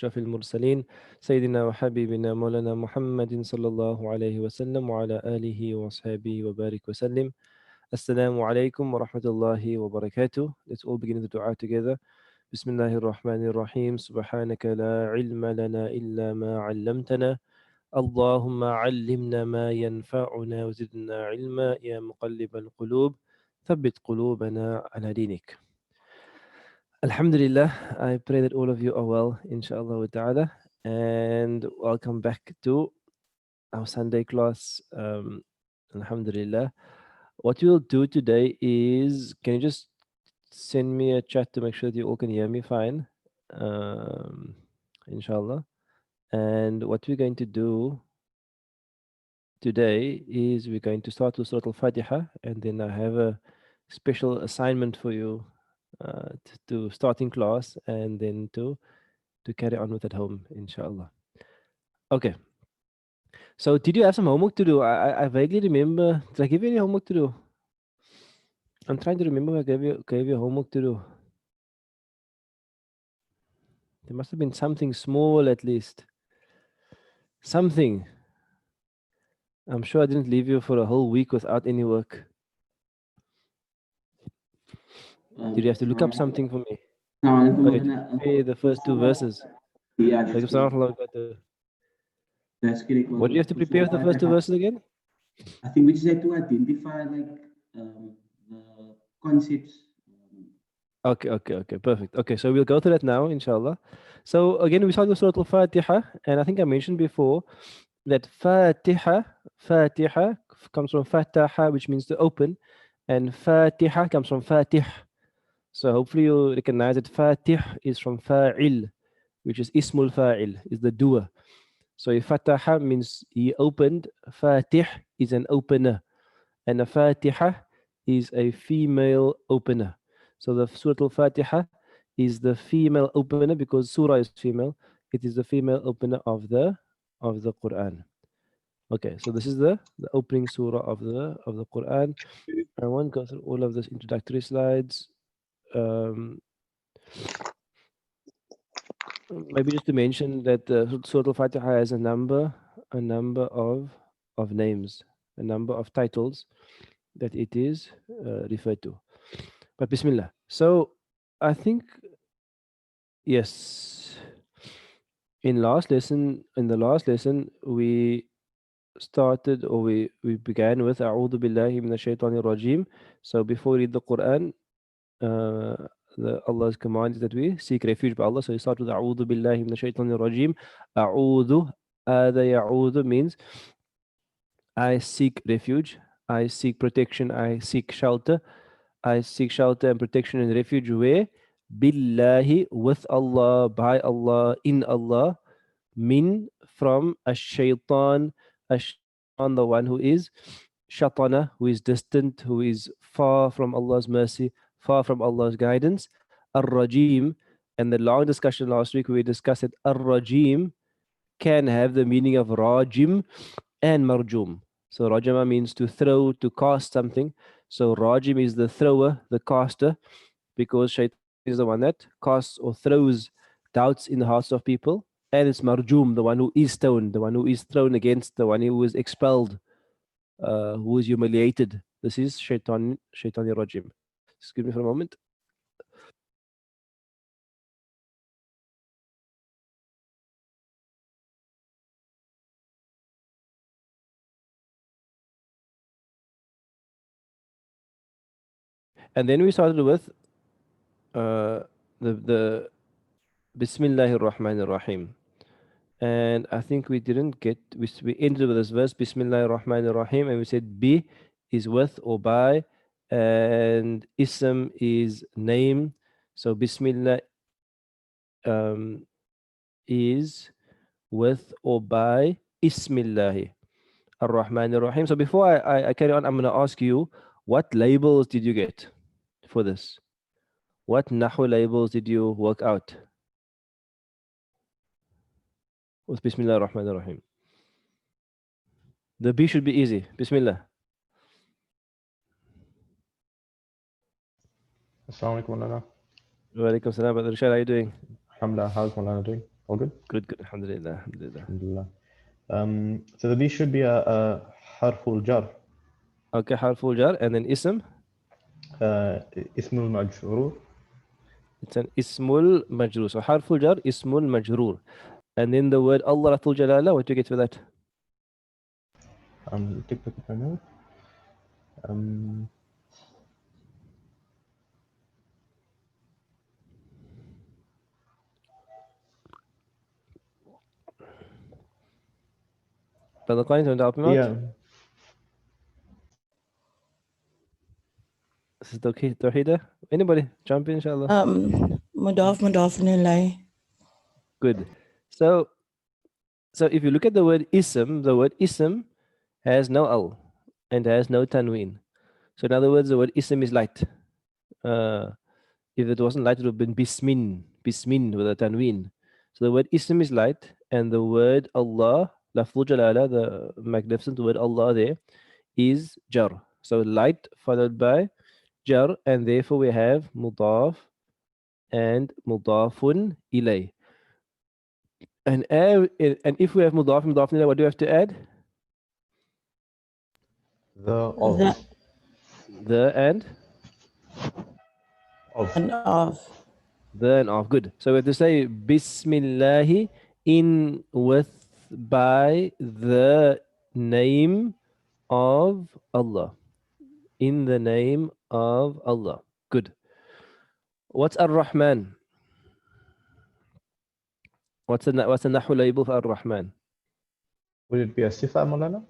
أشرف المرسلين سيدنا وحبيبنا مولانا محمد صلى الله عليه وسلم وعلى آله وصحبه وبارك وسلم. Assalamu alaikum wa rahmatullahi wa barakatuh. Let's all begin the dua together. Bismillahir Rahmanir Rahim. Subhanaka la ilma lana illa ma 'allamtana. Allahumma 'allimna ma yanfa'una wa zidna 'ilma ya muqallibal qulub. Thabbit qulubana ala dinik. Alhamdulillah, I pray that all of you are well, inshallah wa ta'ala, and welcome back to our Sunday class. Alhamdulillah. What we'll do today is, can you just send me a chat to make sure that you all can hear me fine? Inshallah. And what we're going to do today is we're going to start with Surah Al-Fatihah, and then I have a special assignment for you to start in class and then to carry on with at home, inshallah. Okay. So did you have some homework to do? I vaguely remember. Did I give you any homework to do? I'm trying to remember if I gave you homework to do. There must have been something small at least. Something. I'm sure I didn't leave you for a whole week without any work. Did you have to look up something for me? Okay, to prepare the first two verses. What do you have to prepare the first two verses again? I think we just have to identify the concepts. Okay, perfect. Okay, so we'll go through that now, inshallah. So again, we started with Surah Al-Fatihah, and I think I mentioned before that Fatiha comes from Fataha, which means to open, and Fatiha comes from Fatih. So hopefully you recognize that Fatih is from Fa'il, which is Ismul Fa'il, is the doer. So if Fataha means he opened, Fatih is an opener, and a Fatiha is a female opener. So the Surah Al-Fatiha is the female opener because Surah is female. It is the female opener of the Quran. Okay, so this is the opening surah of the Quran. I won't go through all of this introductory slides. Maybe just to mention that Surah Al-Fatiha has a number of names, a number of titles that it is referred to. But Bismillah. So I think, yes, in the last lesson, we started, or we began with A'udhu Billahi Minash Shaitanir Rajim. So before we read the Quran, Allah's command is that we seek refuge by Allah. So we start with A'udhu Billahi Minash Shaitanir Rajim. A'udhu, Ya'udhu means I seek refuge, I seek protection, I seek shelter. I seek shelter and protection and refuge where? Billahi, with Allah, by Allah, in Allah, min, from ash-shaytan, the one who is shatana, who is distant, who is far from Allah's mercy, far from Allah's guidance, ar-rajim. And the long discussion last week, we discussed that ar-rajim can have the meaning of rajim and marjum. So rajama means to throw, to cast something. So rajim is the thrower, the caster, because shaitan is the one that casts or throws doubts in the hearts of people. And it's marjum, the one who is stoned, the one who is thrown against, the one who is expelled, who is humiliated. This is shaitani rajim. Excuse me for a moment. And then we started with the Bismillahir Rahmanir Rahim. And I think we didn't get, we ended with this verse, Bismillahir Rahmanir Rahim, and we said bi is with or by, and ism is name. So Bismillah is with or by Ismillahi Ar-Rahmanir Rahim. So before I carry on, I'm going to ask you, what labels did you get for this? What Nahu labels did you work out with Bismillah ar-Rahman ar-Rahim? The B should be easy. Bismillah. Assalamu alaikum, Maulana. Wa alaikum salam. Brother Rashad, how are you doing? Alhamdulillah, how's Maulana doing? All good? Good, good. Alhamdulillah, alhamdulillah. Alhamdulillah. So the B should be a harful jar. Okay, harful jar and then ism. اسم المجرور. It's an ismul majrur. So harful jar, ismul majrur. And then the word Allah Ratul Jalala, what do you get for that? Take a my note. Brother Coins, want to help him out? Yeah. This is Tawheeda. Anybody? Jump in, inshallah. Mudaf ilayh. Good. So if you look at the word ism has no al and has no tanween. So in other words, the word ism is light. If it wasn't light, it would have been bismin with a tanween. So the word ism is light, and the word Allah, lafzul jalala, the magnificent word Allah there, is jar. So light followed by jar, and therefore we have mudaf and mudafun ilay. And if we have mudaf and mudafun ilay, what do we have to add? The of. The and Of. And of. the and of. Good. So we have to say Bismillahi in with by the name of Allah. In the name of Allah. Good. What's Ar-Rahman? What's the Nahu label for Ar-Rahman? Will it be a sifa, Maulana?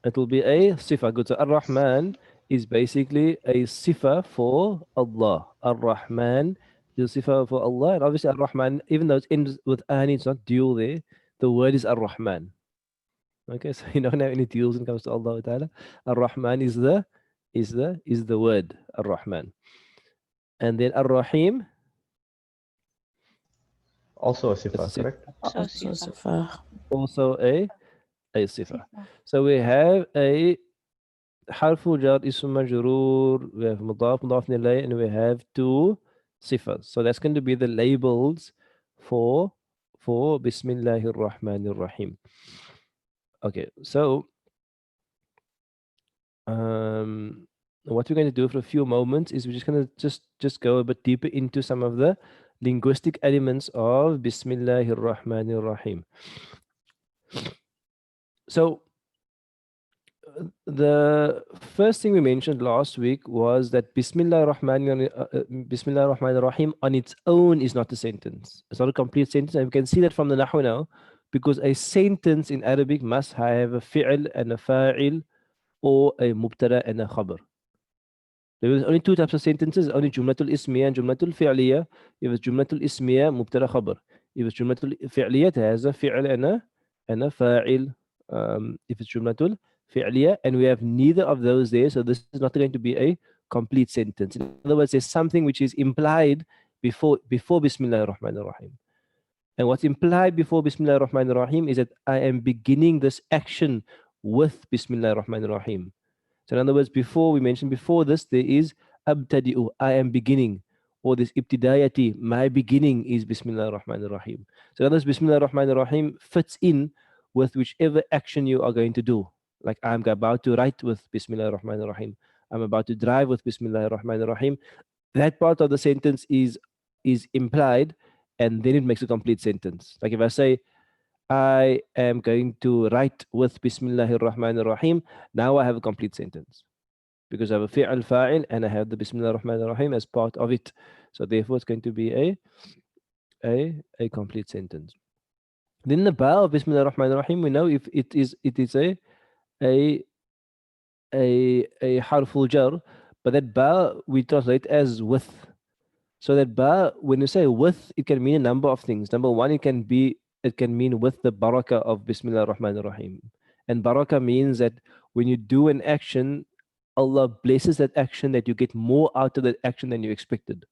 It will be a sifa. Good. So Ar-Rahman is basically a sifa for Allah. Ar-Rahman is a sifa for Allah. And obviously Ar-Rahman, even though it ends with an, it's not dual there. The word is Ar-Rahman. Okay, so you don't have any duals when it comes to Allah Ta'ala. Ar-Rahman is the word, Ar-Rahman. And then Ar-Rahim. Also a sifa, correct? Also a sifa. So we have a harfu jar ism majroor, we have mudaf ilayh, and we have two sifas. So that's going to be the labels for Bismillahir Rahmanir Rahim. Okay, so what we're going to do for a few moments is we're just going to just go a bit deeper into some of the linguistic elements of Bismillahir Rahmanir Rahim. So the first thing we mentioned last week was that Bismillahir Rahmanir Rahim on its own is not a sentence. It's not a complete sentence, and we can see that from the Nahwu now, because a sentence in Arabic must have a fi'l and a fa'il, or a mubtada and a khabar. There is only two types of sentences, only Jumlatul Ismiya and Jumlatul Fi'liya. If it's Jumlatul Ismiya, mubtada khabar. If it's Jumlatul Fi'liya, it has a fi'l and a fa'il. If it's Jumlatul Fi'liya, and we have neither of those there, so this is not going to be a complete sentence. In other words, there's something which is implied before Bismillahir Rahmanir Rahim. And what's implied before Bismillahir Rahmanir Rahim is that I am beginning this action with Bismillahir Rahmanir Rahim. So in other words, we mentioned before this, there is abtadi'u, I am beginning, or this ibtidayati, my beginning is Bismillahir Rahmanir Rahim. So in other words, Bismillahir Rahmanir Rahim fits in with whichever action you are going to do. Like I'm about to write with Bismillahir Rahmanir Rahim. I'm about to drive with Bismillahir Rahmanir Rahim. That part of the sentence is implied, and then it makes a complete sentence. Like if I say, I am going to write with Bismillahir Rahmanir Rahim, now I have a complete sentence. Because I have a fi'al fa'il and I have the Bismillahir Rahmanir Rahim as part of it. So therefore it's going to be a complete sentence. Then the ba of Bismillahir Rahmanir Rahim, we know if it is a harful jar, but that ba we translate as with. So that ba, when you say with, it can mean a number of things. Number one, it can mean with the barakah of Bismillah ar-Rahman ar-Rahim. And barakah means that when you do an action, Allah blesses that action, that you get more out of that action than you expected.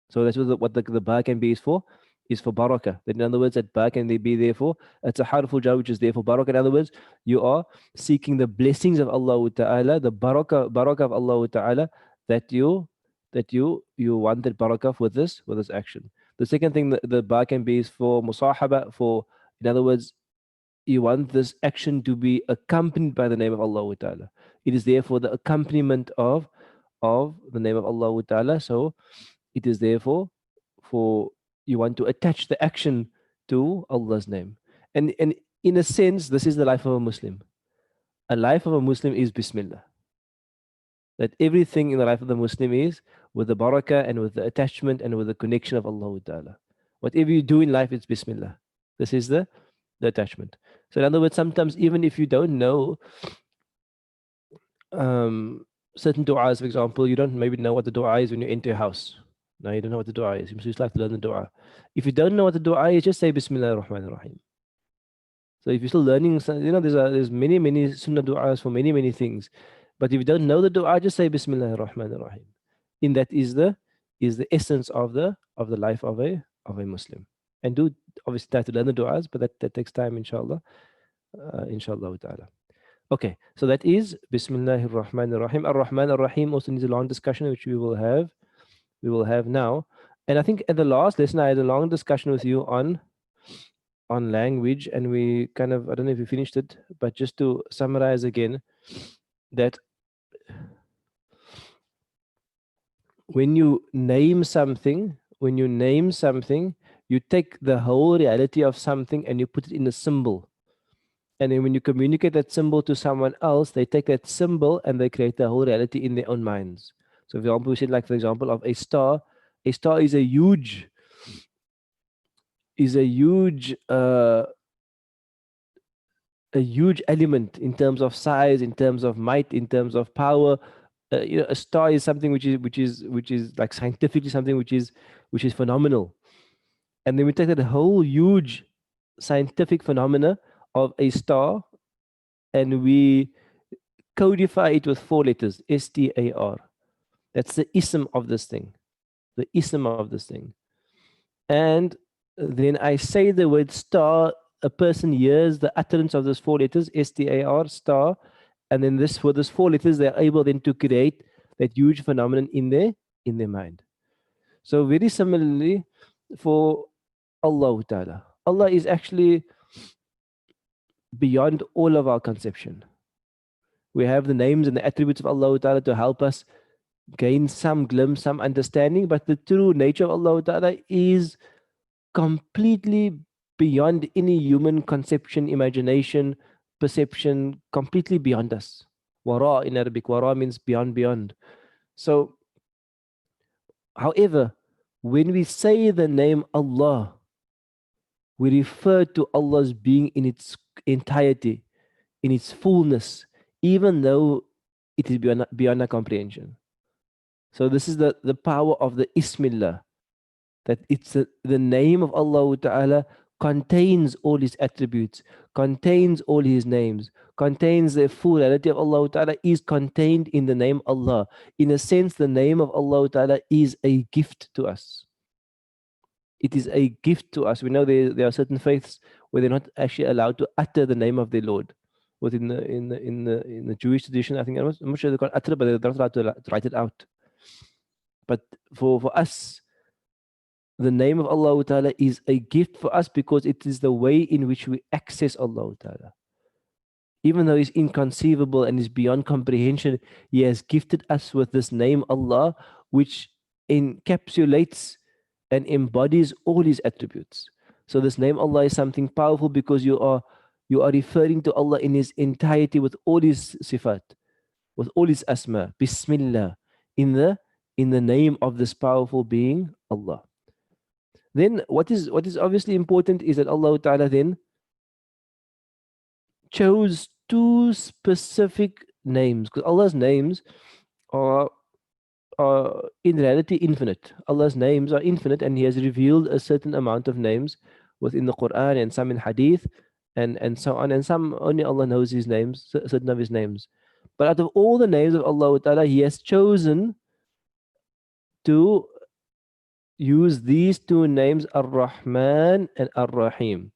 So that's what the ba can be is for barakah. That in other words, that ba can be there for, it's a harful jar which is there for barakah. In other words, you are seeking the blessings of Allah Ta'ala, the barakah of Allah Ta'ala, that you want that barakah with this action. The second thing that the ba can be is for musahaba, for, in other words, you want this action to be accompanied by the name of Allah Ta'ala. It is therefore the accompaniment of the name of Allah Ta'ala. So it is therefore for you want to attach the action to Allah's name. And in a sense, this is the life of a Muslim. A life of a Muslim is Bismillah. That everything in the life of the Muslim is with the barakah and with the attachment and with the connection of Allah Ta'ala. Whatever you do in life, it's Bismillah. This is the attachment. So in other words, sometimes even if you don't know certain du'as, for example, you don't maybe know what the du'a is when you enter your house. No, you don't know what the du'a is. You just like to learn the du'a. If you don't know what the du'a is, just say Bismillah ar-Rahman ar-Rahim. So if you're still learning, there's many sunnah du'as for many things. But if you don't know the du'a, just say Bismillah ar-Rahman ar-Rahim. In that is the essence of the life of a Muslim. And do obviously try to learn the du'as, but that takes time, inshallah. Inshallah ta'ala. Okay, so that is Bismillahir Rahmanir Rahim. Ar-Rahman ar-Rahim also needs a long discussion, which we will have now. And I think at the last lesson I had a long discussion with you on language, and we kind of, I don't know if you finished it, but just to summarize again, that when you name something, you take the whole reality of something and you put it in a symbol. And then when you communicate that symbol to someone else, they take that symbol and they create the whole reality in their own minds. So, for example, we said, like, for example, of a star. A star is a huge element in terms of size, in terms of might, in terms of power. A star is something which is like scientifically something which is phenomenal. And then we take that whole huge scientific phenomena of a star and we codify it with 4 letters, S-T-A-R. That's the ism of this thing. The ism of this thing. And then I say the word star, a person hears the utterance of those 4 letters, S-T-A-R, star, and then with those 4 letters, they're able then to create that huge phenomenon in their mind. So very similarly for Allah Ta'ala. Allah is actually beyond all of our conception. We have the names and the attributes of Allah Ta'ala to help us gain some glimpse, some understanding, but the true nature of Allah Ta'ala is completely beyond any human conception, imagination, perception, completely beyond us. Wara in Arabic, wara means beyond. So, however, when we say the name Allah, we refer to Allah's being in its entirety, in its fullness, even though it is beyond our comprehension. So this is the power of the Ismillah, that it's the name of Allah Ta'ala contains all His attributes, contains all His names, contains the full reality of Allah Ta'ala is contained in the name Allah. In a sense, the name of Allah Ta'ala is a gift to us. It is a gift to us. We know there are certain faiths where they're not actually allowed to utter the name of their Lord. Within the Jewish tradition, I think, I'm not sure they can't utter it, but they're not allowed to write it out. But for us, the name of Allah Ta'ala is a gift for us because it is the way in which we access Allah Ta'ala. Even though He's inconceivable and is beyond comprehension, He has gifted us with this name Allah, which encapsulates and embodies all His attributes. So this name Allah is something powerful because you are referring to Allah in His entirety with all His sifat, with all His asma. Bismillah, in the name of this powerful being, Allah. Then what is obviously important is that Allah Ta'ala then chose 2 specific names, because Allah's names are in reality infinite. Allah's names are infinite, and He has revealed a certain amount of names within the Quran and some in Hadith and so on, and some only Allah knows His names, certain of His names. But out of all the names of Allah Ta'ala, He has chosen to use these 2 names, Ar-Rahman and Ar-Rahim.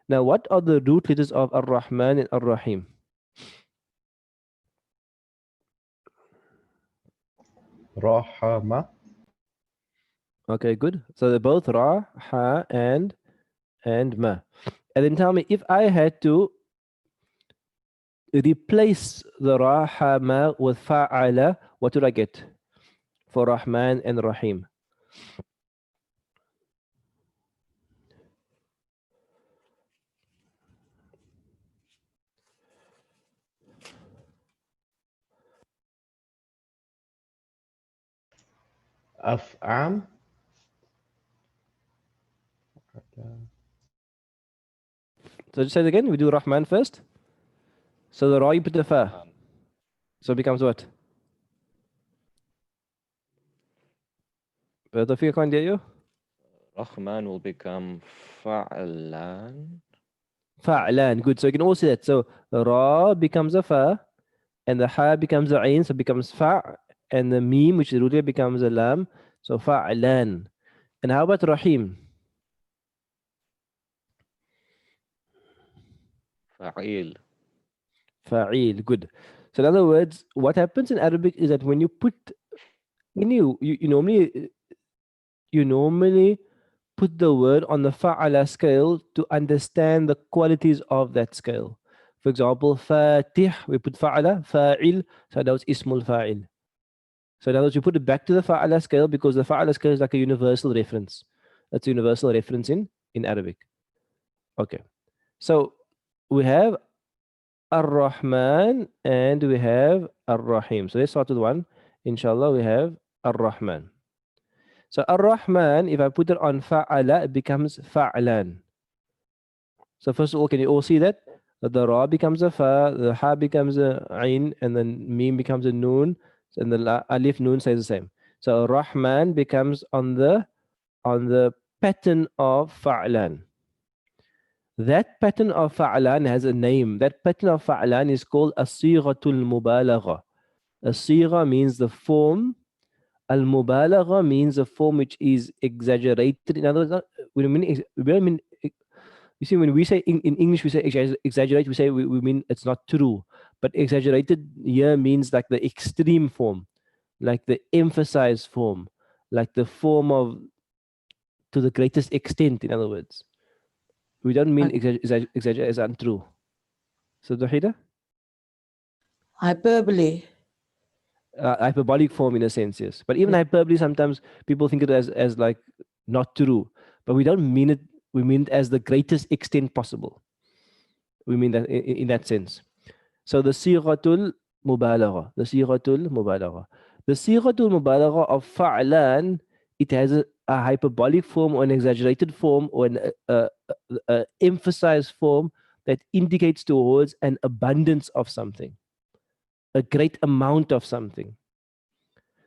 Now, what are the root letters of Ar-Rahman and Ar-Rahim? Rahama. Okay, good. So they're both Ra, Ha, and Ma. And then tell me, if I had to replace the Ra, Ha, Ma with Fa'ala, what would I get for Rahman and Rahim? أفعام. So just say it again. We do Rahman first. So the Ra, you put the Fa. So it becomes what? Tawfiq, I can't hear you. Rahman will become Fa'lan. Fa'lan. Good. So you can all see that. So the Ra becomes a Fa, and the Ha becomes a Ain, so it becomes Fa', and the Mim, which is rooted, becomes a Lam. So Fa'lan. And how about Rahim? Fa'il. Fa'il. Good. So in other words, what happens in Arabic is that when you put you normally put the word on the fa'ala scale to understand the qualities of that scale. For example, fatih, we put fa'ala, fa'il, so that was ismul fa'il. So in other words, you put it back to the fa'ala scale because the fa'ala scale is like a universal reference. That's a universal reference in Arabic. Okay. So we have Ar-Rahman and we have Ar-Rahim. So let's start with one. Inshallah, we have Ar-Rahman. So Ar-Rahman, if I put it on Fa'ala, it becomes Fa'lan. So first of all, can you all see that? The Ra becomes a Fa, the Ha becomes a Ain, and then Mim becomes a Noon, and the Alif Noon says the same. So Rahman becomes on the pattern of Fa'lan. That pattern of Fa'lan has a name. That pattern of Fa'lan is called As-Sighatul Mubalagha. As-Sigha means the form. Al-Mubalagha means a form which is exaggerated. In other words, we don't mean, you see, when we say in English, we say exaggerate, we mean it's not true. But exaggerated here means like the extreme form, like the emphasized form, like the form of to the greatest extent, in other words. We don't mean exaggerate as untrue. So, Dahida? Hyperbole. Hyperbolic form in a sense, yes. But even hyperbole, sometimes people think it as like not true. But we don't mean it, we mean it as the greatest extent possible. We mean that in that sense. So the sighatul mubalagha, the sighatul mubalagha. The sighatul mubalagha of fa'lan, it has a hyperbolic form or an exaggerated form or an emphasized form that indicates towards an abundance of something, a great amount of something.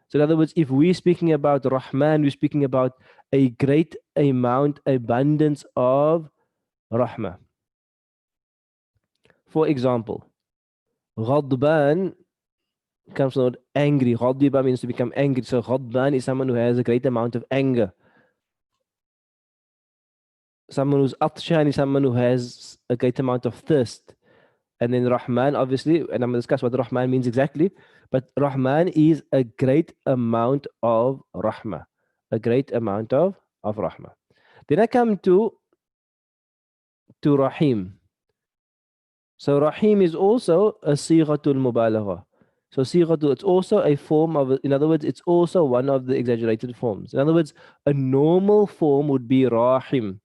So in other words, if we're speaking about Rahman, we're speaking about a great amount, abundance of Rahmah. For example, Ghadban comes from angry. Ghadiba means to become angry. So Ghadban is someone who has a great amount of anger. Someone who's Atshan is someone who has a great amount of thirst. And then Rahman, obviously, and I'm going to discuss what Rahman means exactly, but Rahman is a great amount of Rahmah. A great amount of Rahmah. Then I come to Rahim. So Rahim is also a sighatul mubalagha. So sighatul, it's also a form of, in other words, it's also one of the exaggerated forms. In other words, a normal form would be Rahim.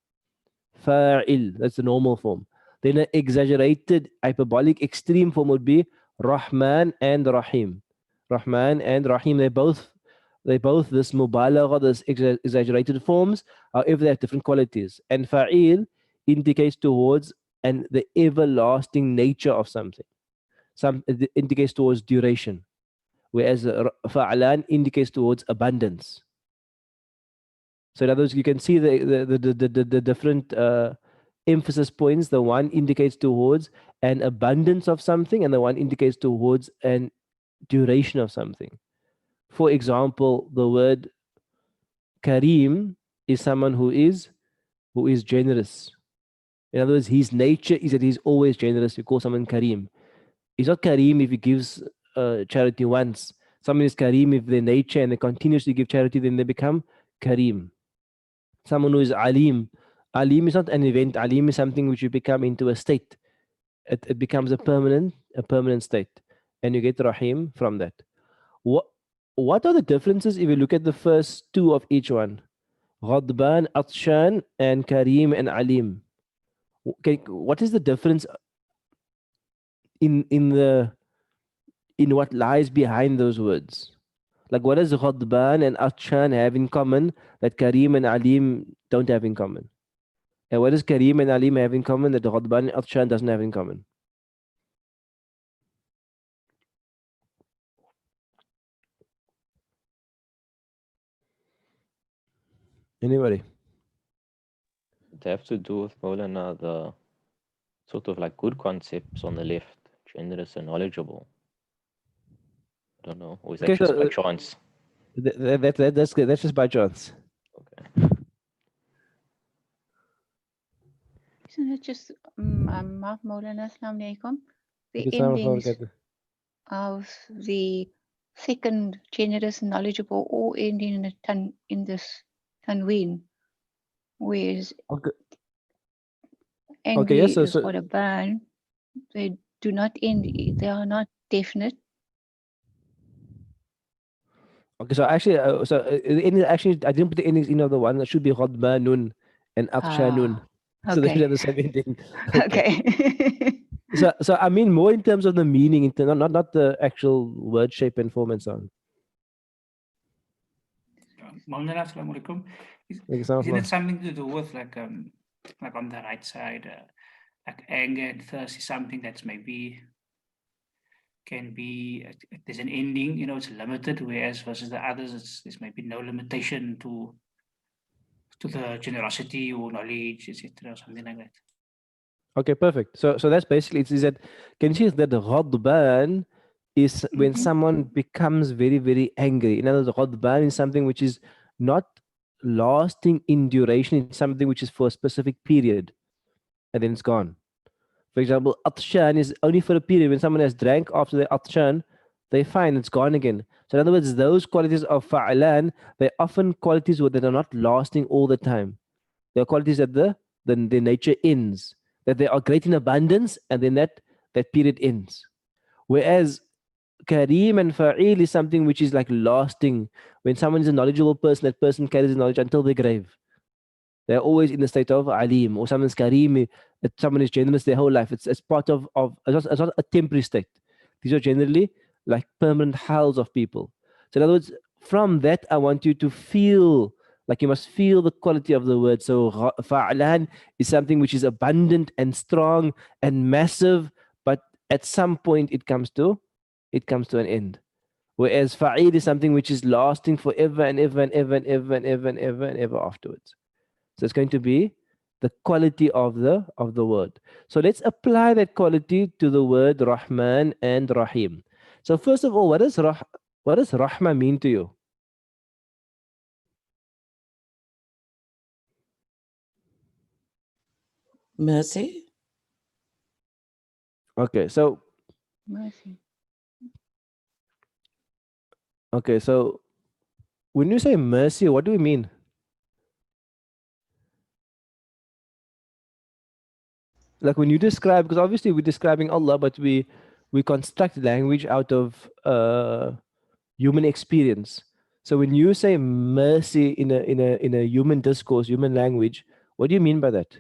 Fa'il, that's the normal form. Then an exaggerated, hyperbolic, extreme form would be Rahman and Rahim. Rahman and Rahim, they both this mubalagha, this exaggerated forms. However, they have different qualities. And Fa'il indicates towards the everlasting nature of something. It indicates towards duration, whereas Fa'alan indicates towards abundance. So in other words, you can see the different emphasis points. The one indicates towards an abundance of something, and the one indicates towards an duration of something. For example, the word Kareem is someone who is generous. In other words, his nature is that he's always generous. We call someone Kareem. He's not Kareem if he gives charity once. Someone is Kareem if their nature and they continuously give charity, then they become Kareem. Someone who is Alim. Alim is not an event. Alim is something which you become into a state. It becomes a permanent state. And you get Rahim from that. What are the differences if you look at the first two of each one? Ghadban, Atshan, and Kareem and Alim. Okay, what is the difference in what lies behind those words? Like, what does Ghadban and Atshan have in common that Kareem and Alim don't have in common? And what does Kareem and Alim have in common that Ghadban and Atshan doesn't have in common? Anybody? They have to do with Maulana, the sort of like good concepts on the left, generous and knowledgeable. I don't know. Or is that Okay, just so by chance? that's good. That's just by chance. Okay. Isn't it just Maulana Assalamu alaikum? The Okay, Salaam alaikum, endings barakatuh. of the second generous and knowledgeable all end in this tanween, whereas Okay. angry Yes. is for a ban. They do not end. They are not definite. Okay, so actually, actually, I didn't put the endings in of the one. That should be Ghadbanun and Atshanun. So they should Okay. have the same ending. Okay. Okay. So I mean more in terms of the meaning, not the actual word shape and form and so on. Maulana, Assalamu alaikum. Like, Isn't it something to do with like on the right side, like anger and thirst is something that's maybe can be there's an ending, it's limited, whereas versus the others, there's maybe no limitation to the generosity or knowledge, etc., something like that. Okay, perfect. So that's basically it. Is that can you see that the Ghadban is when someone becomes very, very angry. In other words, Ghadban is something which is not lasting in duration. It's something which is for a specific period and then it's gone. For example, Atshan is only for a period. When someone has drank after the Atshan, they find it's gone again. So in other words, those qualities of Fa'alan, they're often qualities that are not lasting all the time. They are qualities that the nature ends, that they are great in abundance, and then that period ends. Whereas Kareem and Fa'il is something which is like lasting. When someone is a knowledgeable person, that person carries knowledge until their grave. They're always in the state of Alim, or someone's Kareem, someone is generous their whole life. It's part of it's not a temporary state. These are generally like permanent hals of people. So in other words, from that, I want you to feel like you must feel the quality of the word. So Fa'alan is something which is abundant and strong and massive, but at some point it comes to an end. Whereas Fa'il is something which is lasting forever and ever and ever and ever and ever and ever and ever afterwards. So it's going to be the quality of the word. So let's apply that quality to the word Rahman and Rahim. So first of all, what does Rahma mean to you? Mercy. Okay, so Mercy. When you say mercy, what do we mean? Like when you describe, because obviously we're describing Allah, but we construct language out of human experience. So when you say mercy in a human discourse, human language, what do you mean by that?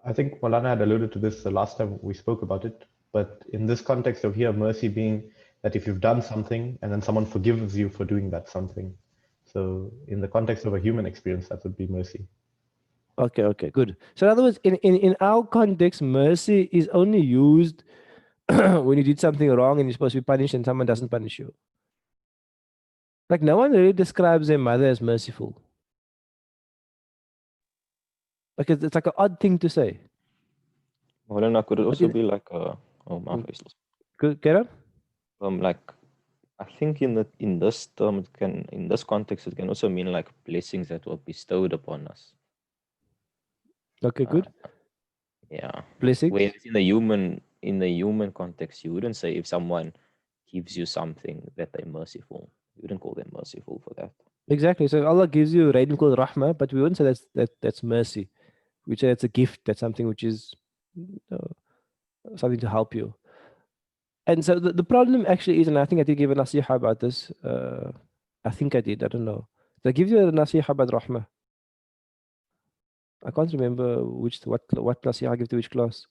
I think Maulana had alluded to this the last time we spoke about it, but in this context of here, mercy being that if you've done something and then someone forgives you for doing that something. So in the context of a human experience, that would be mercy. Okay, good. So in other words, in our context, mercy is only used when you did something wrong and you're supposed to be punished and someone doesn't punish you. Like no one really describes their mother as merciful. Like it's like an odd thing to say. Maulana, could it also be like Good, get up? like I think in this term in this context it can also mean like blessings that were bestowed upon us. Okay, good. Yeah. Blessings. Whereas in the human context, you wouldn't say if someone gives you something that they're merciful. You wouldn't call them merciful for that. Exactly. So Allah gives you a rating called rahmah, but we wouldn't say that's mercy. We say it's a gift. That's something which is something to help you. And so the problem actually is, and I think I did give a nasiha about this. I think I did. I don't know. Did I give you a nasiha about rahmah? I can't remember what nasiha I give to which class.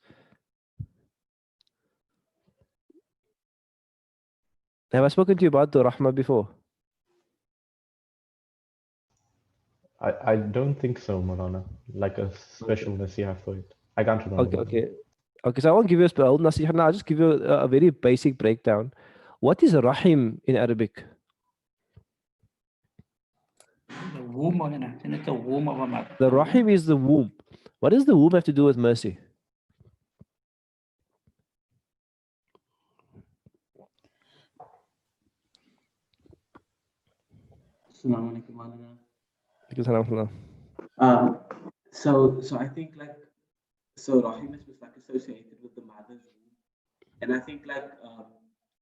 Have I spoken to you about the rahmah before? I don't think so, Malana. Like a special nasiha for it. I can't remember. Okay. So I won't give you a spell nasiha now. I'll just give you a very basic breakdown. What is rahim in Arabic? The womb, isn't it the womb of a mother? The rahim is the womb. What does the womb have to do with mercy? Assalamu alaikum, Maulana. Alhamdulillah. So I think rahimus was like associated with the mother's womb, and I think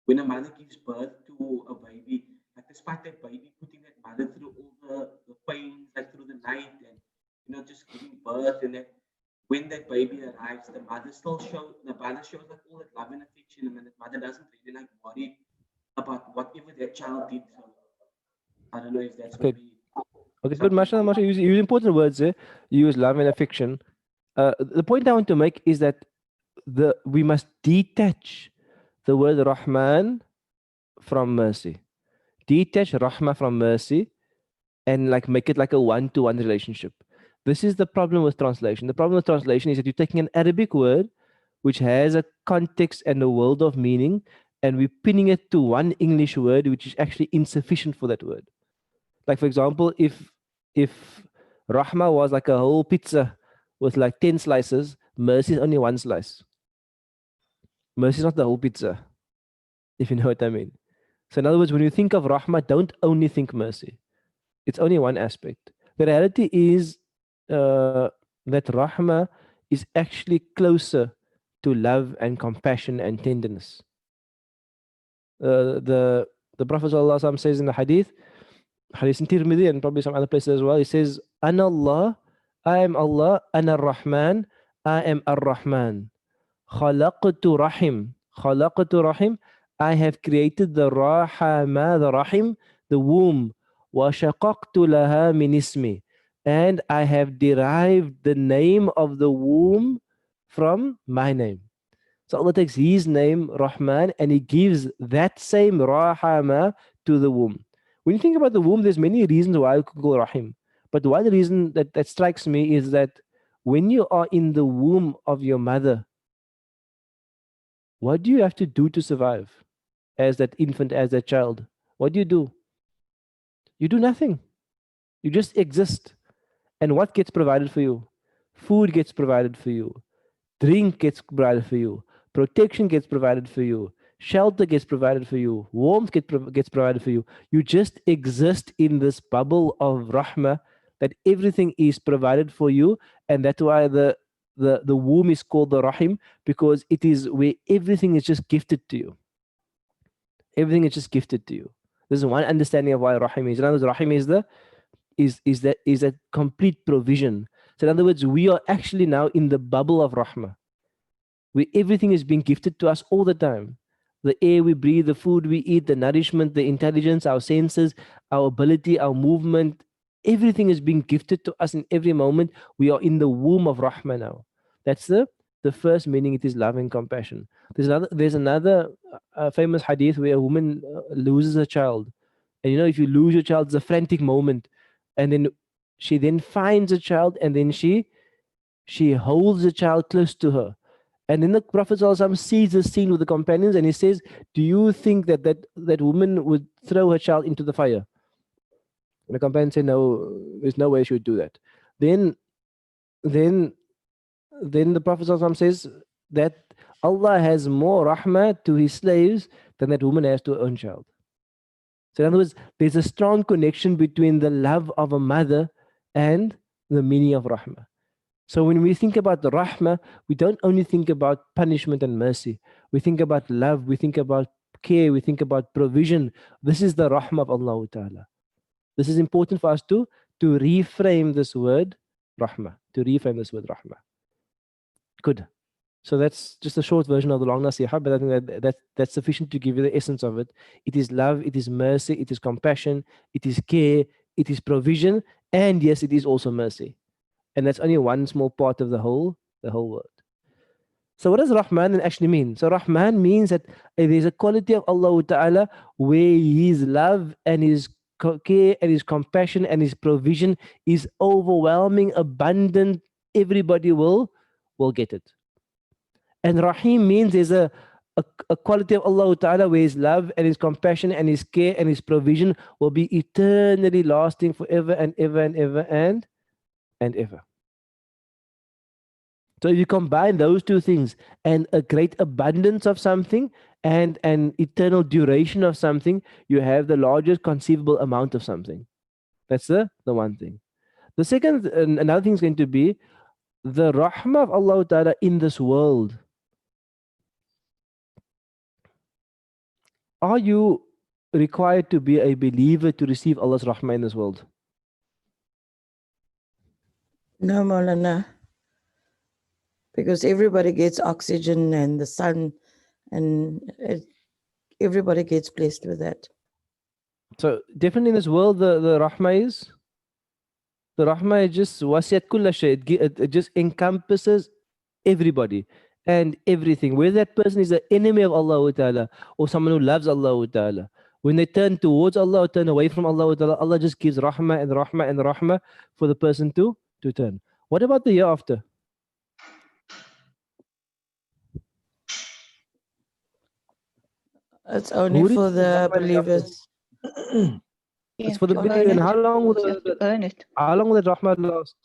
when a mother gives birth to a baby, like despite that baby putting that mother through all the pains, like through the night, and just giving birth, and that when that baby arrives, the mother shows like all that love and affection, and that mother doesn't really like worry about whatever that child did. So I don't know if that's Okay. maybe. Okay, but mashallah, you use important words there. You use love and affection. The point I want to make is that we must detach the word Rahman from mercy. Detach Rahmah from mercy and make it like a one-to-one relationship. This is the problem with translation. The problem with translation is that you're taking an Arabic word which has a context and a world of meaning, and we're pinning it to one English word which is actually insufficient for that word. Like, for example, if Rahma was like a whole pizza with like 10 slices, mercy is only one slice. Mercy is not the whole pizza, if you know what I mean. So in other words, when you think of Rahma, don't only think mercy. It's only one aspect. The reality is that Rahma is actually closer to love and compassion and tenderness. The Prophet ﷺ says in the hadith in Tirmidhi and probably some other places as well, he says, Ana Allah, I am Allah, Ana Ar-Rahman, I am Ar-Rahman. Khalaqtu Rahim, I have created the Rahama, the Rahim, the womb. Wa shaqaqtu laha min ismi, and I have derived the name of the womb from my name. So Allah takes his name, Rahman, and he gives that same Rahama to the womb. When you think about the womb, there's many reasons why it could go Rahim. But one reason that strikes me is that when you are in the womb of your mother, what do you have to do to survive as that infant, as that child? What do? You do nothing. You just exist. And what gets provided for you? Food gets provided for you. Drink gets provided for you. Protection gets provided for you. Shelter gets provided for you. Warmth gets provided for you. You just exist in this bubble of rahmah that everything is provided for you. And that's why the womb is called the rahim, because it is where everything is just gifted to you. Everything is just gifted to you. This is one understanding of why rahim is. In other words, rahim is that complete provision. So in other words, we are actually now in the bubble of rahmah, where everything is being gifted to us all the time. The air we breathe, the food we eat, the nourishment, the intelligence, our senses, our ability, our movement, everything is being gifted to us in every moment. We are in the womb of rahmah now. That's the first meaning. It is love and compassion. There's another famous hadith where a woman loses a child. And if you lose your child, it's a frantic moment. And then she then finds a child, and then she holds the child close to her. And then the Prophet ﷺ sees the scene with the companions, and he says, do you think that woman would throw her child into the fire? And the companions say, no, there's no way she would do that. Then the Prophet ﷺ says that Allah has more rahmah to his slaves than that woman has to her own child. So in other words, there's a strong connection between the love of a mother and the meaning of rahmah. So when we think about the rahmah, we don't only think about punishment and mercy. We think about love, we think about care, we think about provision. This is the rahmah of Allah Ta'ala. This is important for us to reframe this word rahmah. To reframe this word rahmah. Good. So that's just a short version of the long nasiha, but I think that's sufficient to give you the essence of it. It is love, it is mercy, it is compassion, it is care, it is provision, and yes, it is also mercy. And that's only one small part of the whole word. So what does Rahman actually mean? So Rahman means that there's a quality of Allah Ta'ala where His love and His care and His compassion and His provision is overwhelming, abundant. Everybody will get it. And Rahim means there's a quality of Allah Ta'ala where His love and His compassion and His care and His provision will be eternally lasting forever and ever and ever and ever. So if you combine those two things and a great abundance of something and an eternal duration of something, you have the largest conceivable amount of something. That's the one thing. The second, another thing is going to be the rahmah of Allah Ta'ala in this world. Are you required to be a believer to receive Allah's rahmah in this world? No, Maulana. Because everybody gets oxygen and the sun, and everybody gets blessed with that. So definitely in this world, the rahmah is just wasiyat kulla shay. It just encompasses everybody and everything. Whether that person is an enemy of Allah Ta'ala or someone who loves Allah Ta'ala, when they turn towards Allah or turn away from Allah Ta'ala, Allah just gives rahmah and rahmah and rahmah for the person to turn. What about the year after? It's only for the believers. It's for the believers. And how long will You have to earn it. how long will the rahmah last?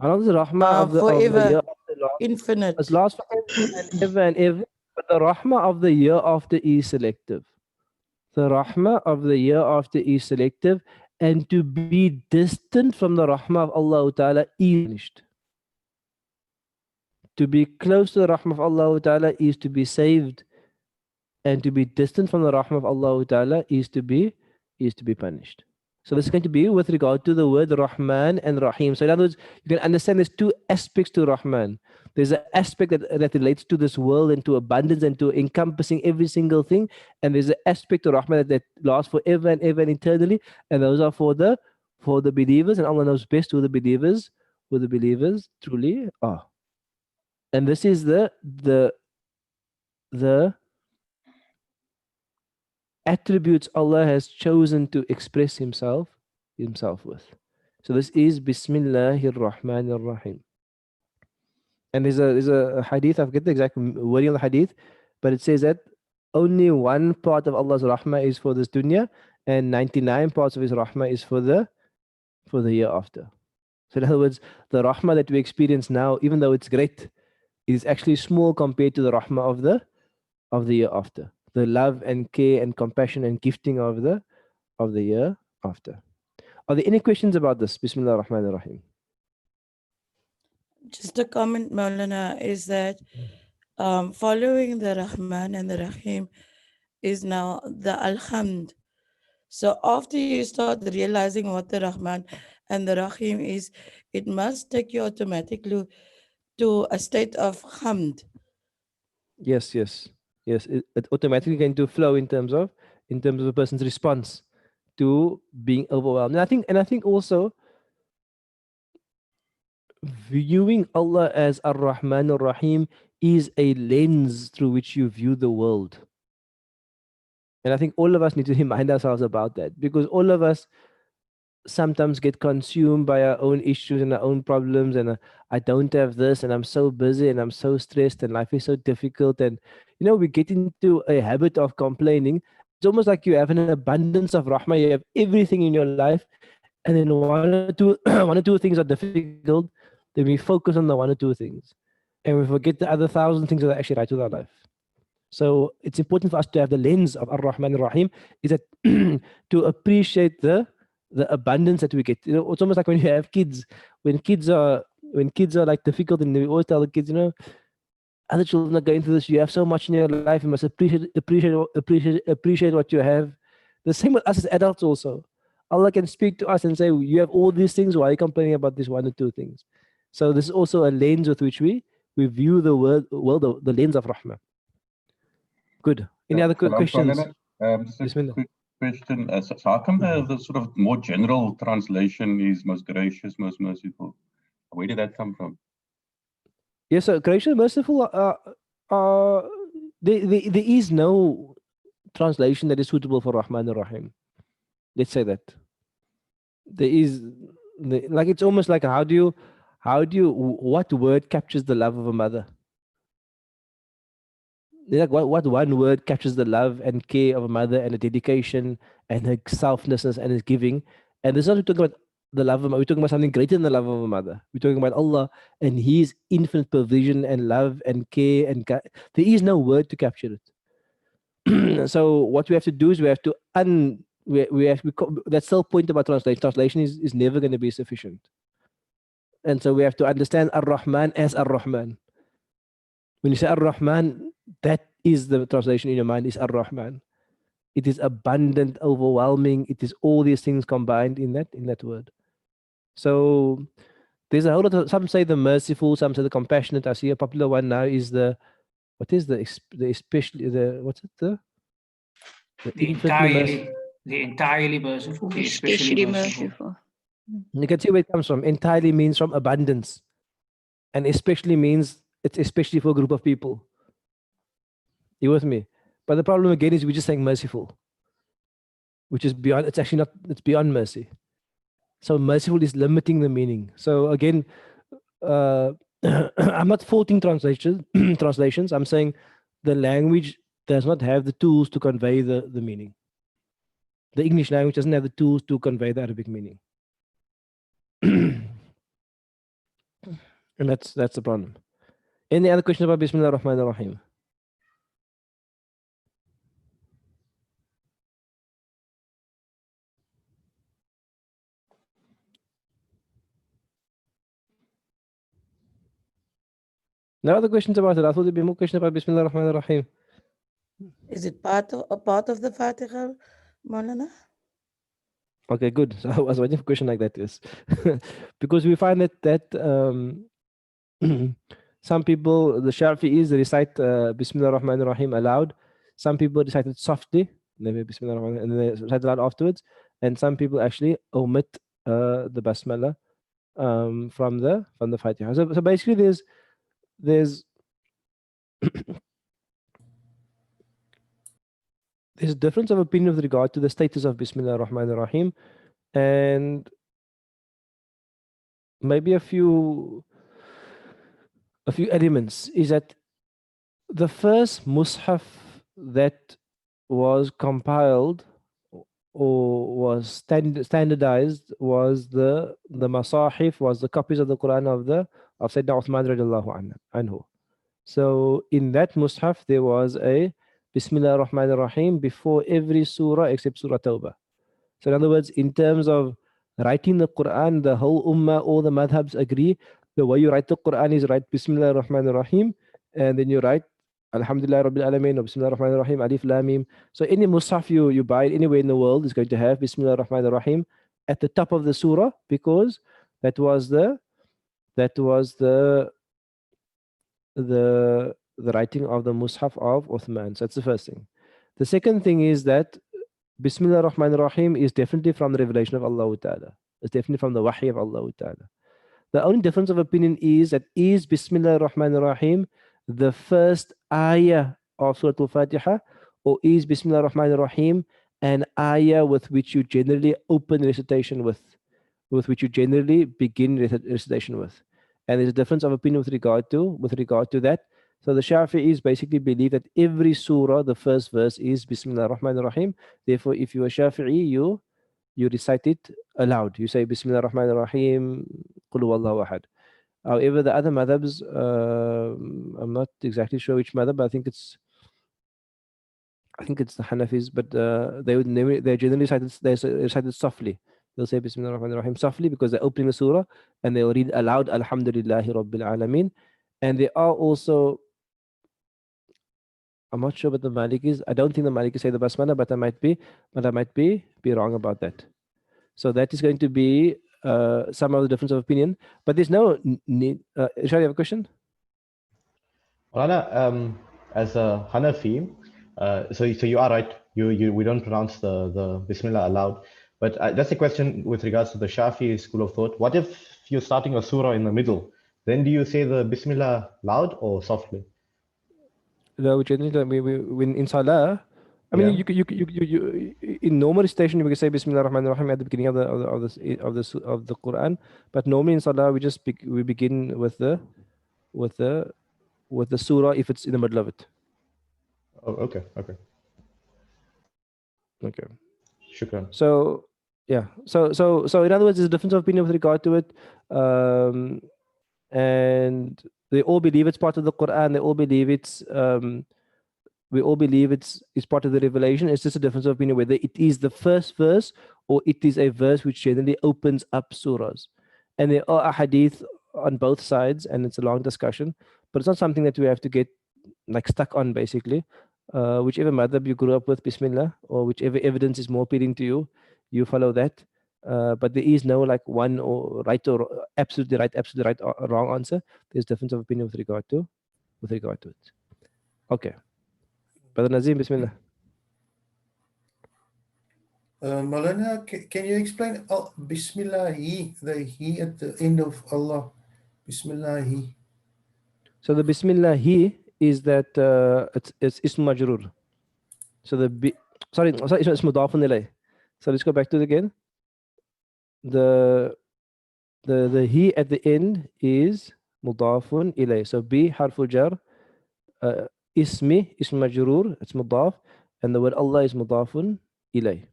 How long is the rahmah of the Forever, year after last? infinite. It lasts forever and ever and ever. But the rahmah of the year after is selective. The rahmah of the year after is selective, and to be distant from the rahmah of Allah Ta'ala is punished. To be close to the rahmah of Allah Ta'ala is to be saved, and to be distant from the rahmah of Allah Ta'ala is to be punished. So this is going to be with regard to the word Rahman and Rahim. So in other words, you can understand there's two aspects to Rahman. There's an aspect that relates to this world and to abundance and to encompassing every single thing. And there's an aspect to Rahman that lasts forever and ever and eternally. And those are for the believers. And Allah knows best who the believers truly are. And this is the attributes Allah has chosen to express Himself with. So this is Bismillahir Rahmanir Rahim. And there's a hadith, I forget the exact wording of the hadith, but it says that only one part of Allah's rahmah is for this dunya, and 99 parts of His rahmah is for the year after. So in other words, the rahmah that we experience now, even though it's great, is actually small compared to the rahmah of the year after. The love and care and compassion and gifting of the year after. Are there any questions about this? Bismillah ar-Rahman ar-Rahim. Just a comment, Maulana, is that following the Rahman and the Rahim is now the Alhamd. So after you start realizing what the Rahman and the Rahim is, it must take you automatically to a state of Hamd. Yes. It automatically going to flow in terms of a person's response to being overwhelmed. And I think also viewing Allah as Ar-Rahman Ar-Rahim is a lens through which you view the world. And I think all of us need to remind ourselves about that, because all of us sometimes get consumed by our own issues and our own problems, and I don't have this, and I'm so busy and I'm so stressed and life is so difficult, and we get into a habit of complaining. It's almost like you have an abundance of rahmah, you have everything in your life, and then one or two things are difficult, then we focus on the one or two things and we forget the other 1,000 things that are actually right with our life. So it's important for us to have the lens of Ar-Rahman Ar-Rahim, is that to appreciate the abundance that we get. It's almost like when you have kids. When kids are like difficult, and we always tell the kids, other children are going through this. You have so much in your life. You must appreciate what you have. The same with us as adults also. Allah can speak to us and say, you have all these things. Why are you complaining about this one or two things? So this is also a lens with which we view the world, the lens of Rahmah. Good. Any other quick questions? Just a quick question. So how come the sort of more general translation is most gracious, most merciful? Where did that come from? Yes, so gracious, merciful. There is no translation that is suitable for Rahman and Rahim. Let's say that. There is, like, it's almost like what word captures the love of a mother? Like what one word captures the love and care of a mother and the dedication and her selflessness and his giving? And this is not we're talking about the love of a mother. We're talking about something greater than the love of a mother. We're talking about Allah and His infinite provision and love and care and there is no word to capture it. So what we have to do is we have to that's still point about translation. Translation is never going to be sufficient. And so we have to understand Ar-Rahman as Ar-Rahman. When you say Ar-Rahman, that is the translation in your mind, is Ar-Rahman. It is abundant, overwhelming. It is all these things combined in that word. So there's a whole lot of, some say the merciful, some say the compassionate. I see a popular one now is the especially the entirely merciful, the especially merciful. You can see where it comes from. Entirely means from abundance, and especially means it's especially for a group of people. You with me? But the problem again is we're just saying merciful, which is beyond. It's actually not. It's beyond mercy. So merciful is limiting the meaning. So again, I'm not faulting translations. I'm saying the language does not have the tools to convey the meaning. The English language doesn't have the tools to convey the Arabic meaning. And that's the problem. Any other questions about Bismillah ar-Rahman ar-Rahim? No other questions about it. I thought there'd be more questions about Bismillah ar-Rahman ar-Rahim. Is it part of the Fatihah, Maulana? Okay, good. So I was waiting for a question like that, yes. Because we find that some people, the Shafi'is, recite Bismillah ar-Rahman ar-Rahim aloud. Some people recite it softly, Bismillah ar-Rahman, and then they recite it aloud afterwards. And some people actually omit the Basmala from the Fatihah. So basically there's a difference of opinion with regard to the status of Bismillah ar-Rahman ar-Rahim, and maybe a few elements is that the first mushaf that was compiled or was standardized was the masahif, was the copies of the Quran of Sayyidina Uthman radiallahu anhu. So in that mushaf there was a Bismillah ar-Rahman ar-Rahim before every surah except Surah Tawbah. So in other words, in terms of writing the Quran, the whole ummah, all the madhabs agree the way you write the Quran is write Bismillah ar-Rahman ar-Rahim, and then you write Alhamdulillah Rabbil Alameen or Bismillah ar-Rahman ar-Rahim, Alif Lam Mim. So any mushaf you buy anywhere in the world is going to have Bismillah ar-Rahman ar-Rahim at the top of the surah, because that was the writing of the mushaf of Uthman. So that's the first thing. The second thing is that Bismillah ar-Rahman ar-Rahim is definitely from the revelation of Allah Ta'ala. It's definitely from the wahy of Allah Ta'ala. The only difference of opinion is that is Bismillah ar-Rahman ar-Rahim the first ayah of Surah Al-Fatihah, or is Bismillah ar-Rahman ar-Rahim an ayah with which you generally open recitation with which you generally begin recitation with. And there's a difference of opinion with regard to that. So the Shafi'is basically believe that every surah, the first verse is Bismillah ar-Rahman ar-Rahim. Therefore, if you are Shafi'i, you recite it aloud. You say Bismillah ar-Rahman ar-Rahim, Qul huwallahu ahad. However, the other madhabs, I'm not exactly sure which madhab, but I think it's the Hanafis, but they generally recite it softly. They'll say Bismillah ar-Rahman ar-Rahim softly because they're opening the surah, and they'll read aloud Alhamdulillahi Rabbil Alameen. And there are also I'm not sure what the Malikis. I don't think the Malikis say the basmala, but I might be wrong about that. So that is going to be some of the difference of opinion. But there's no need. Shall you have a question? Maulana, as a Hanafi, so you are right. We don't pronounce the Bismillah aloud. But that's a question with regards to the Shafi school of thought. What if you're starting a surah in the middle? Then do you say the Bismillah loud or softly? No, which when in Salah, I mean, Yeah. you in normal recitation you can say Bismillah Rahman Rahim at the beginning of the Quran, but normally in Salah we begin with the surah if it's in the middle of it. Oh, okay. Okay. Shukran. So yeah. So in other words, there's a difference of opinion with regard to it, and they all believe it's part of the Quran. They all believe it's we all believe it's part of the revelation. It's just a difference of opinion whether it is the first verse or it is a verse which generally opens up surahs. And there are a hadith on both sides, and it's a long discussion, but it's not something that we have to get like stuck on basically. Whichever madhab you grew up with, Bismillah, or whichever evidence is more appealing to you, you follow that. But there is no like one or right or absolutely right or wrong answer. There's difference of opinion with regard to it. Okay. Brother Nazim, Bismillah. Maulana, can you explain Bismillahi, the he at the end of Allah? Bismillahi. So the Bismillah is that it's Ism Majrur. So sorry, it's Mudafun ilay. So let's go back to it again. The he at the end is Mudafun ilay. So bi harfu jar, ism majrur, it's mudaf, and the word Allah is Mudafun ilay.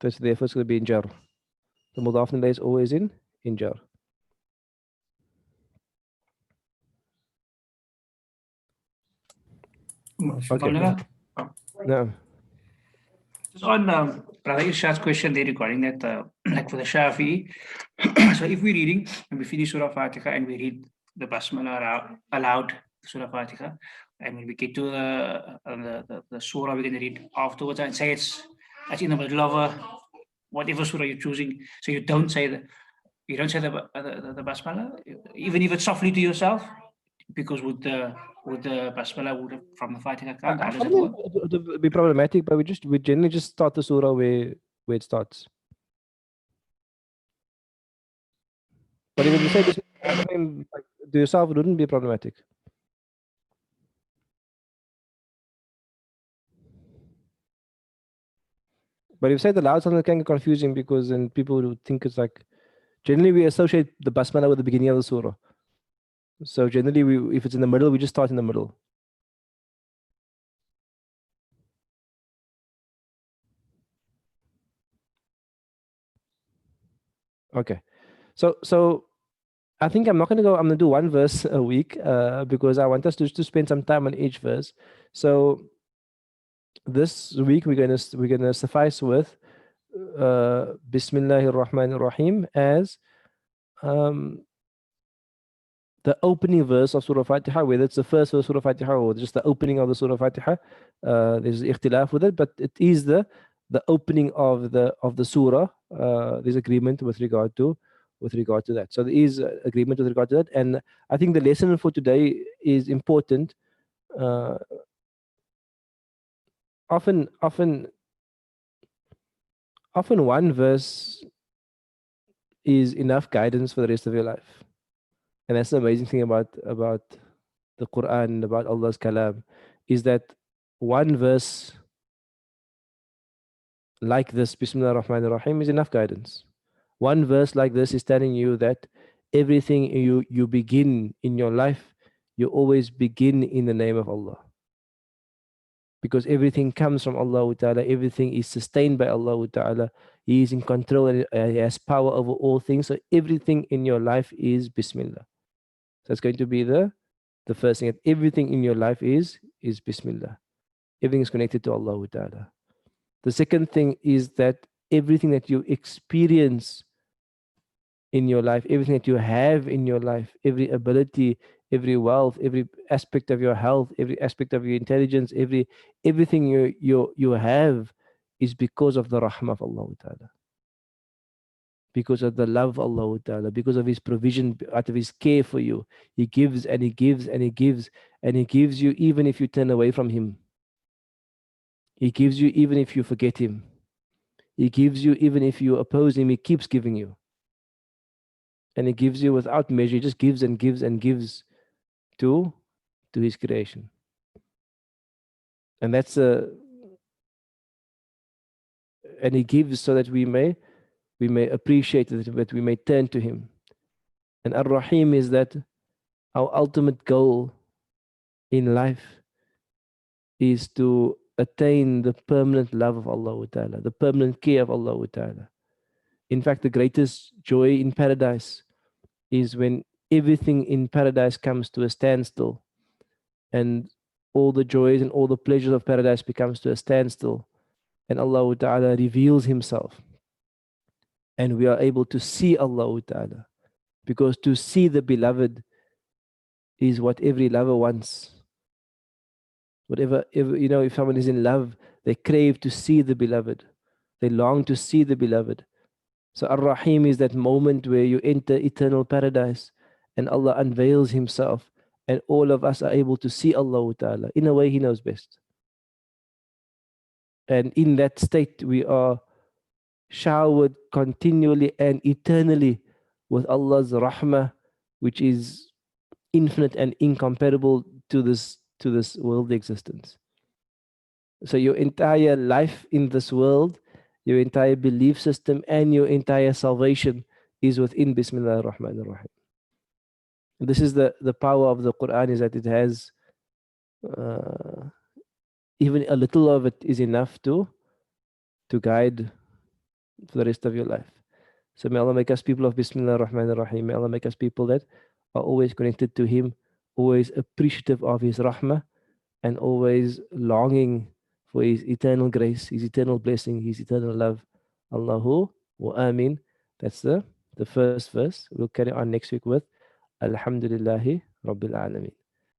So therefore it's going to be in jar. The Mudafun ilay is always in jar. Okay. No. Just on Brother Irshad's question there regarding that, like for the Shafi. So if we're reading and we finish Surah Fatihah and we read the Basmala aloud, Surah Fatihah, and when we get to the Surah, we're going to read afterwards and say it's in the middle of whatever Surah you're choosing. So you don't say the Basmala, even if it's softly to yourself, because with the Basmala from the Fatihah count, how does it work? It would be problematic, but we generally just start the surah where it starts. But if you say this like, to yourself, it wouldn't be problematic. But if you say the loud, something can get confusing because then people would think it's like generally we associate the basmala with the beginning of the surah. So generally, if it's in the middle, we just start in the middle. Okay, so I think I'm not going to go. I'm going to do one verse a week because I want us to spend some time on each verse. So this week we're going to suffice with Bismillahir Rahmanir Rahim as the opening verse of Surah Fatihah, whether it's the first verse of Surah Fatihah or just the opening of the Surah Fatihah. There's ikhtilaf with it, but it is the opening of the surah. There's agreement with regard to that. So there is agreement with regard to that, and I think the lesson for today is important. Often one verse is enough guidance for the rest of your life. And that's the amazing thing about the Quran, about Allah's kalam, is that one verse like this, Bismillah ar-Rahman ar-Rahim, is enough guidance. One verse like this is telling you that everything you begin in your life, you always begin in the name of Allah. Because everything comes from Allah Ta'ala, everything is sustained by Allah Ta'ala. He is in control and He has power over all things. So everything in your life is Bismillah. So it's going to be the first thing. That everything in your life is Bismillah. Everything is connected to Allah Ta'ala. The second thing is that everything that you experience in your life, everything that you have in your life, every ability, every wealth, every aspect of your health, every aspect of your intelligence, everything you have is because of the rahmah of Allah Ta'ala. Because of the love of Allah Ta'ala, because of His provision, out of His care for you. He gives and He gives and He gives and He gives you even if you turn away from Him. He gives you even if you forget Him. He gives you even if you oppose Him, He keeps giving you. And He gives you without measure. He just gives and gives and gives to His creation. And that's and He gives so that we may appreciate it, that we may turn to Him. And Ar-Rahim is that our ultimate goal in life is to attain the permanent love of Allah Ta'ala, the permanent care of Allah Ta'ala. In fact, the greatest joy in paradise is when everything in paradise comes to a standstill, and all the joys and all the pleasures of paradise becomes to a standstill, and Allah Ta'ala reveals Himself, and we are able to see Allah Ta'ala, because to see the beloved is what every lover wants. Whatever, if someone is in love, they crave to see the beloved. They long to see the beloved. So Ar-Rahim is that moment where you enter eternal paradise and Allah unveils Himself and all of us are able to see Allah Ta'ala in a way He knows best. And in that state, we are showered continually and eternally with Allah's rahmah, which is infinite and incomparable to this worldly existence. So your entire life in this world, your entire belief system, and your entire salvation is within Bismillah ar-Rahman ar-Rahim. This is the power of the Quran, is that it has even a little of it is enough to guide for the rest of your life. So may Allah make us people of Bismillah ar-Rahman ar-Rahim. May Allah make us people that are always connected to Him, always appreciative of His rahmah, and always longing for His eternal grace, His eternal blessing, His eternal love. Allahu wa Ameen. That's the first verse. We'll carry on next week with Alhamdulillahi Rabbil Alameen.